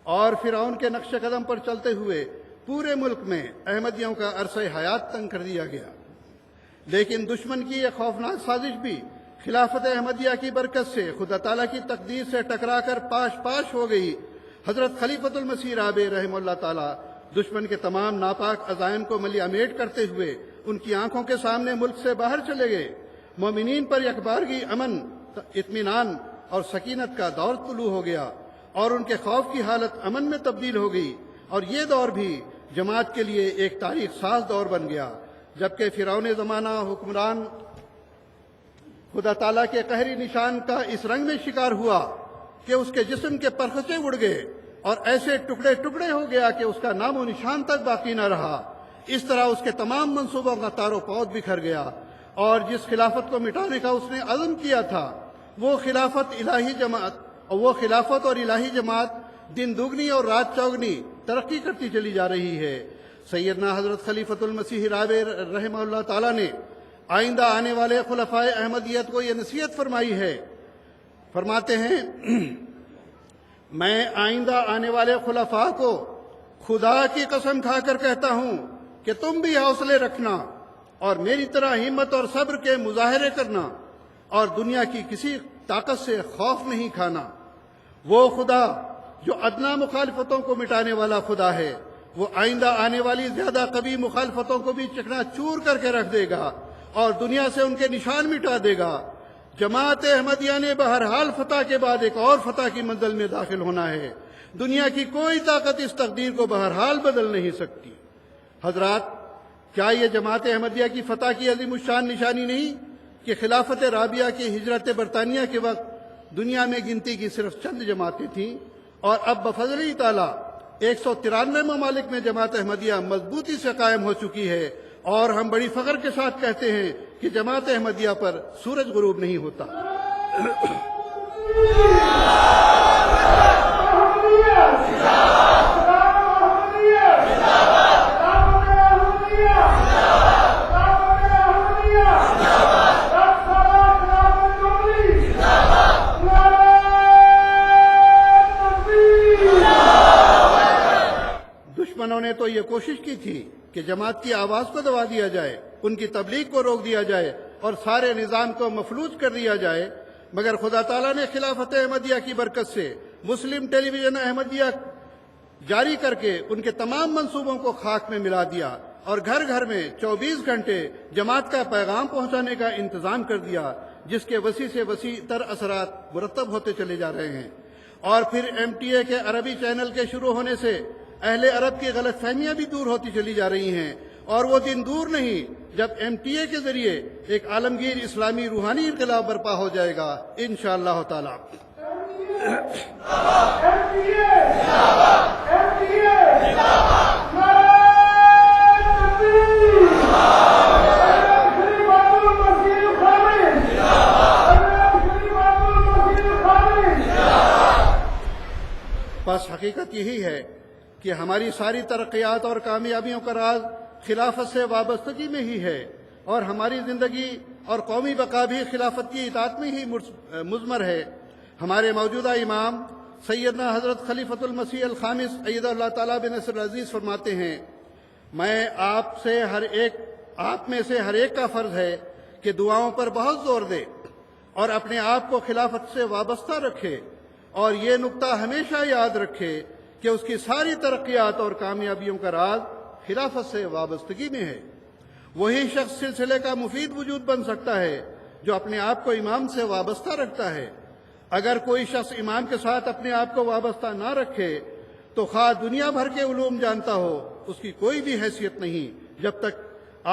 اور فرعون کے نقش قدم پر چلتے ہوئے پورے ملک میں احمدیوں کا عرصہ حیات تنگ کر دیا گیا۔ لیکن دشمن کی یہ خوفناک سازش بھی خلافت احمدیہ کی برکت سے خدا تعالیٰ کی تقدیر سے ٹکرا کر پاش پاش ہو گئی۔ حضرت خلیفۃ المسیح رابع رحمہ اللہ تعالیٰ دشمن کے تمام ناپاک عزائم کو ملی امیٹ کرتے ہوئے ان کی آنکھوں کے سامنے ملک سے باہر چلے گئے۔ مومنین پر یکبارگی، امن، اطمینان اور سکینت کا دور طلوع ہو گیا اور ان کے خوف کی حالت امن میں تبدیل ہو گئی، اور یہ دور بھی جماعت کے لیے ایک تاریخ ساز دور بن گیا، جبکہ فرعون زمانہ حکمران خدا تعالیٰ کے قہری نشان کا اس رنگ میں شکار ہوا کہ اس کے جسم کے پرخچے اڑ گئے اور ایسے ٹکڑے ٹکڑے ہو گیا کہ اس کا نام و نشان تک باقی نہ رہا۔ اس طرح اس کے تمام منصوبوں کا تار و پود بکھر گیا، اور جس خلافت کو مٹانے کا اس نے عزم کیا تھا وہ خلافت اور الہی جماعت دن دگنی اور رات چوگنی ترقی کرتی چلی جا رہی ہے۔ سیدنا حضرت خلیفۃ المسیح رابع رحمہ اللہ تعالیٰ نے آئندہ آنے والے خلفائے احمدیت کو یہ نصیحت فرمائی ہے۔ فرماتے ہیں، میں آئندہ آنے والے خلفاء کو خدا کی قسم کھا کر کہتا ہوں کہ تم بھی حوصلے رکھنا اور میری طرح ہمت اور صبر کے مظاہرے کرنا، اور دنیا کی کسی طاقت سے خوف نہیں کھانا۔ وہ خدا جو ادنا مخالفتوں کو مٹانے والا خدا ہے، وہ آئندہ آنے والی زیادہ قوی مخالفتوں کو بھی چکنا چور کر کے رکھ دے گا اور دنیا سے ان کے نشان مٹا دے گا۔ جماعت احمدیہ نے بہرحال فتح کے بعد ایک اور فتح کی منزل میں داخل ہونا ہے۔ دنیا کی کوئی طاقت اس تقدیر کو بہرحال بدل نہیں سکتی۔ حضرات، کیا یہ جماعت احمدیہ کی فتح کی عظیم الشان نشانی نہیں کہ خلافت رابعہ کی ہجرت برطانیہ کے وقت دنیا میں گنتی کی صرف چند جماعتیں تھیں، اور اب بفضل تعالیٰ 193 ممالک میں جماعت احمدیہ مضبوطی سے قائم ہو چکی ہے، اور ہم بڑی فخر کے ساتھ کہتے ہیں کہ جماعت احمدیہ پر سورج غروب نہیں ہوتا۔ دشمنوں نے تو یہ کوشش کی تھی کہ جماعت کی آواز کو دبا دیا جائے، ان کی تبلیغ کو روک دیا جائے اور سارے نظام کو مفلوج کر دیا جائے، مگر خدا تعالیٰ نے خلافت احمدیہ کی برکت سے مسلم ٹیلی ویژن احمدیہ جاری کر کے ان کے تمام منصوبوں کو خاک میں ملا دیا، اور گھر گھر میں 24 گھنٹے جماعت کا پیغام پہنچانے کا انتظام کر دیا، جس کے وسیع سے وسیع تر اثرات مرتب ہوتے چلے جا رہے ہیں۔ اور پھر MTA کے عربی چینل کے شروع ہونے سے اہل عرب کی غلط فہمیاں بھی دور ہوتی چلی جا رہی ہیں، اور وہ دن دور نہیں جب MTA کے ذریعے ایک عالمگیر اسلامی روحانی انقلاب برپا ہو جائے گا انشاءاللہ تعالی۔ بس حقیقت یہی ہے کہ ہماری ساری ترقیات اور کامیابیوں کا راز خلافت سے وابستگی میں ہی ہے، اور ہماری زندگی اور قومی بقا بھی خلافت کی اطاعت میں ہی مضمر ہے۔ ہمارے موجودہ امام سیدنا حضرت خلیفۃ المسیح الخامس ایدہ اللہ تعالیٰ بنصر العزیز فرماتے ہیں، میں آپ میں سے ہر ایک کا فرض ہے کہ دعاؤں پر بہت زور دے اور اپنے آپ کو خلافت سے وابستہ رکھے، اور یہ نقطہ ہمیشہ یاد رکھے کہ اس کی ساری ترقیات اور کامیابیوں کا راز خلافت سے وابستگی میں ہے۔ وہی شخص سلسلے کا مفید وجود بن سکتا ہے جو اپنے آپ کو امام سے وابستہ رکھتا ہے۔ اگر کوئی شخص امام کے ساتھ اپنے آپ کو وابستہ نہ رکھے تو خواہ دنیا بھر کے علوم جانتا ہو، اس کی کوئی بھی حیثیت نہیں جب تک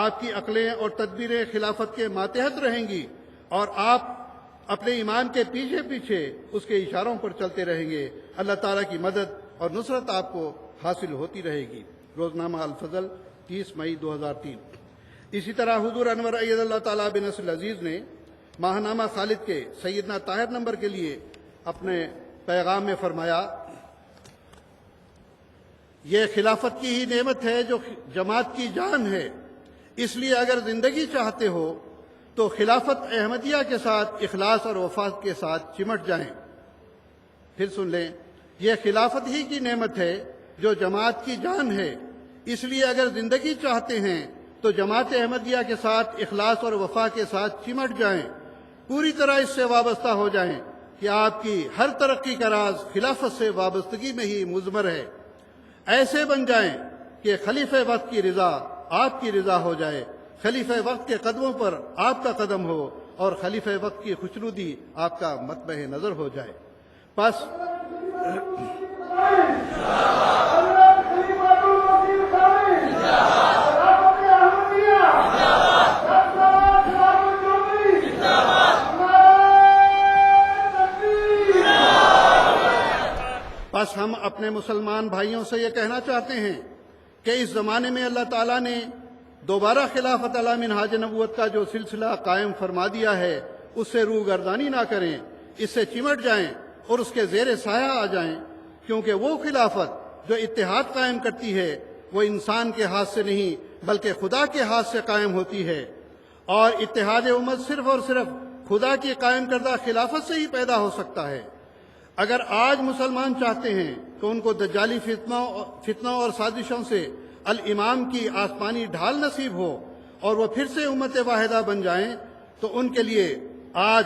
آپ کی عقلیں اور تدبیریں خلافت کے ماتحت رہیں گی اور آپ اپنے امام کے پیچھے پیچھے اس کے اشاروں پر چلتے رہیں گے۔ اللہ تعالیٰ کی مدد اور نصرت آپ کو حاصل ہوتی رہے گی۔ روزنامہ الفضل 30 مئی 2003۔ اسی طرح حضور انور اید اللہ تعالیٰ بنصر العزیز نے ماہنامہ خالد کے سیدنا طاہر نمبر کے لیے اپنے پیغام میں فرمایا، یہ خلافت کی ہی نعمت ہے جو جماعت کی جان ہے، اس لیے اگر زندگی چاہتے ہو تو خلافت احمدیہ کے ساتھ اخلاص اور وفا کے ساتھ چمٹ جائیں۔ پھر سن لیں، یہ خلافت ہی کی نعمت ہے جو جماعت کی جان ہے، اس لیے اگر زندگی چاہتے ہیں تو جماعت احمدیہ کے ساتھ اخلاص اور وفا کے ساتھ چمٹ جائیں، پوری طرح اس سے وابستہ ہو جائیں کہ آپ کی ہر ترقی کا راز خلافت سے وابستگی میں ہی مضمر ہے۔ ایسے بن جائیں کہ خلیفہ وقت کی رضا آپ کی رضا ہو جائے، خلیفہ وقت کے قدموں پر آپ کا قدم ہو، اور خلیفہ وقت کی خوشنودی آپ کا مطمع نظر ہو جائے۔ پس ہم اپنے مسلمان بھائیوں سے یہ کہنا چاہتے ہیں کہ اس زمانے میں اللہ تعالیٰ نے دوبارہ خلافت علی منہاج نبوت کا جو سلسلہ قائم فرما دیا ہے، اس سے روگردانی نہ کریں، اس سے چمٹ جائیں اور اس کے زیر سایہ آ جائیں، کیونکہ وہ خلافت جو اتحاد قائم کرتی ہے وہ انسان کے ہاتھ سے نہیں بلکہ خدا کے ہاتھ سے قائم ہوتی ہے، اور اتحاد امت صرف اور صرف خدا کی قائم کردہ خلافت سے ہی پیدا ہو سکتا ہے۔ اگر آج مسلمان چاہتے ہیں کہ ان کو دجالی فتنوں اور سازشوں سے الامام کی آسمانی ڈھال نصیب ہو اور وہ پھر سے امت واحدہ بن جائیں، تو ان کے لیے آج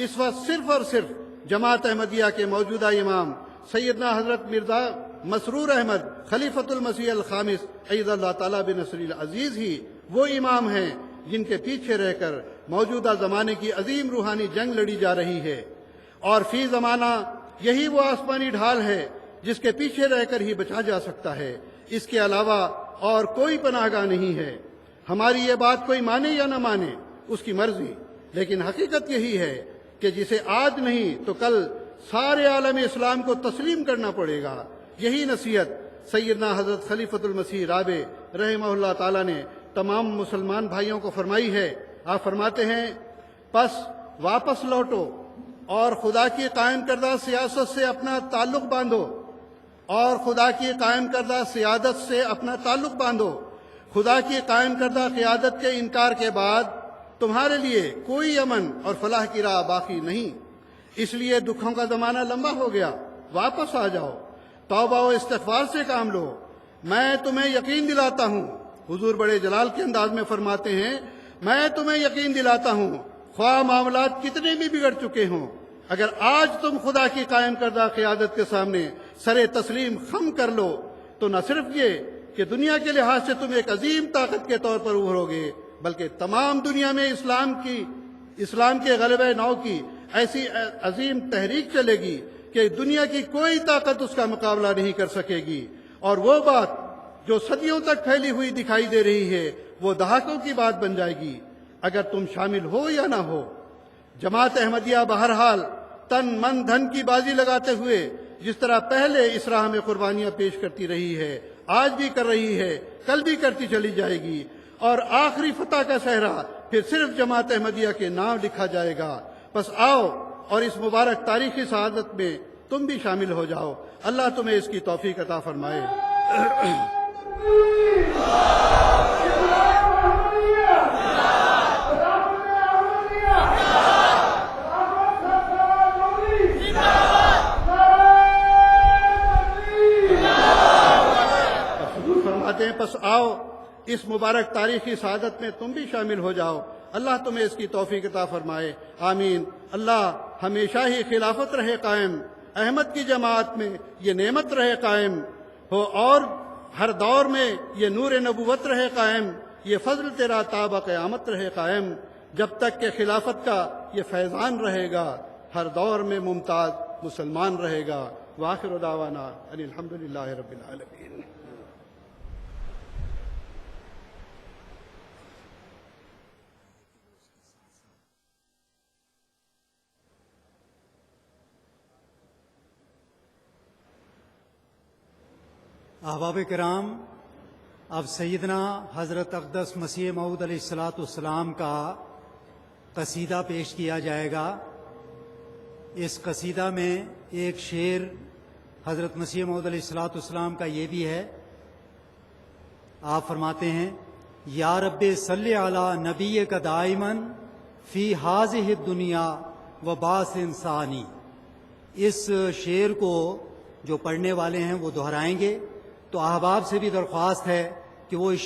اس وقت صرف اور صرف جماعت احمدیہ کے موجودہ امام سیدنا حضرت مرزا مسرور احمد خلیفۃ المسیح الخامس اید اللہ تعالیٰ بنصر العزیز ہی وہ امام ہیں جن کے پیچھے رہ کر موجودہ زمانے کی عظیم روحانی جنگ لڑی جا رہی ہے، اور فی زمانہ یہی وہ آسمانی ڈھال ہے جس کے پیچھے رہ کر ہی بچا جا سکتا ہے، اس کے علاوہ اور کوئی پناہ گاہ نہیں ہے۔ ہماری یہ بات کوئی مانے یا نہ مانے اس کی مرضی، لیکن حقیقت یہی ہے کہ جسے آج نہیں تو کل سارے عالم اسلام کو تسلیم کرنا پڑے گا۔ یہی نصیحت سیدنا حضرت خلیفۃ المسیح رابع رحمہ اللہ تعالیٰ نے تمام مسلمان بھائیوں کو فرمائی ہے۔ آپ فرماتے ہیں، پس واپس لوٹو اور خدا کی قائم کردہ سیاست سے اپنا تعلق باندھو، اور خدا کی قائم کردہ سیادت سے اپنا تعلق باندھو۔ خدا کی قائم کردہ قیادت کے انکار کے بعد تمہارے لیے کوئی امن اور فلاح کی راہ باقی نہیں، اس لیے دکھوں کا زمانہ لمبا ہو گیا، واپس آ جاؤ، توبہ و استغفار سے کام لو۔ میں تمہیں یقین دلاتا ہوں، حضور بڑے جلال کے انداز میں فرماتے ہیں، میں تمہیں یقین دلاتا ہوں خواہ معاملات کتنے بھی بگڑ چکے ہوں، اگر آج تم خدا کی قائم کردہ قیادت کے سامنے سر تسلیم خم کر لو تو نہ صرف یہ کہ دنیا کے لحاظ سے تم ایک عظیم طاقت کے طور پر ابھرو گے، بلکہ تمام دنیا میں اسلام کے غلبہ نو کی ایسی عظیم تحریک چلے گی کہ دنیا کی کوئی طاقت اس کا مقابلہ نہیں کر سکے گی، اور وہ بات جو صدیوں تک پھیلی ہوئی دکھائی دے رہی ہے وہ دہائیوں کی بات بن جائے گی، اگر تم شامل ہو یا نہ ہو۔ جماعت احمدیہ بہرحال تن من دھن کی بازی لگاتے ہوئے جس طرح پہلے اس راہ میں قربانیاں پیش کرتی رہی ہے، آج بھی کر رہی ہے، کل بھی کرتی چلی جائے گی، اور آخری فتح کا صحرا پھر صرف جماعت احمدیہ کے نام لکھا جائے گا۔ پس آؤ اور اس مبارک تاریخی سعادت میں تم بھی شامل ہو جاؤ۔ اللہ تمہیں اس کی توفیق عطا فرمائے۔ پس آؤ اس مبارک تاریخی سعادت میں تم بھی شامل ہو جاؤ۔ اللہ تمہیں اس کی توفیق عطا فرمائے، آمین۔ اللہ ہمیشہ ہی خلافت رہے قائم، احمد کی جماعت میں یہ نعمت رہے قائم ہو، اور ہر دور میں یہ نور نبوت رہے قائم، یہ فضل تیرا تابع قیامت رہے قائم، جب تک کہ خلافت کا یہ فیضان رہے گا، ہر دور میں ممتاز مسلمان رہے گا۔ وآخر دعوانا ان الحمدللہ رب العالمین۔ احباب کرام، اب سیدنا حضرت اقدس مسیح موعود علیہ السلام کا قصیدہ پیش کیا جائے گا۔ اس قصیدہ میں ایک شعر حضرت مسیح موعود علیہ السلام کا یہ بھی ہے۔ آپ فرماتے ہیں، یا رب صلی علی نبی کا دائمن فی حاضح الدنیا و باس انسانی۔ اس شعر کو جو پڑھنے والے ہیں وہ دہرائیں گے، تو احباب سے بھی درخواست ہے کہ وہ اس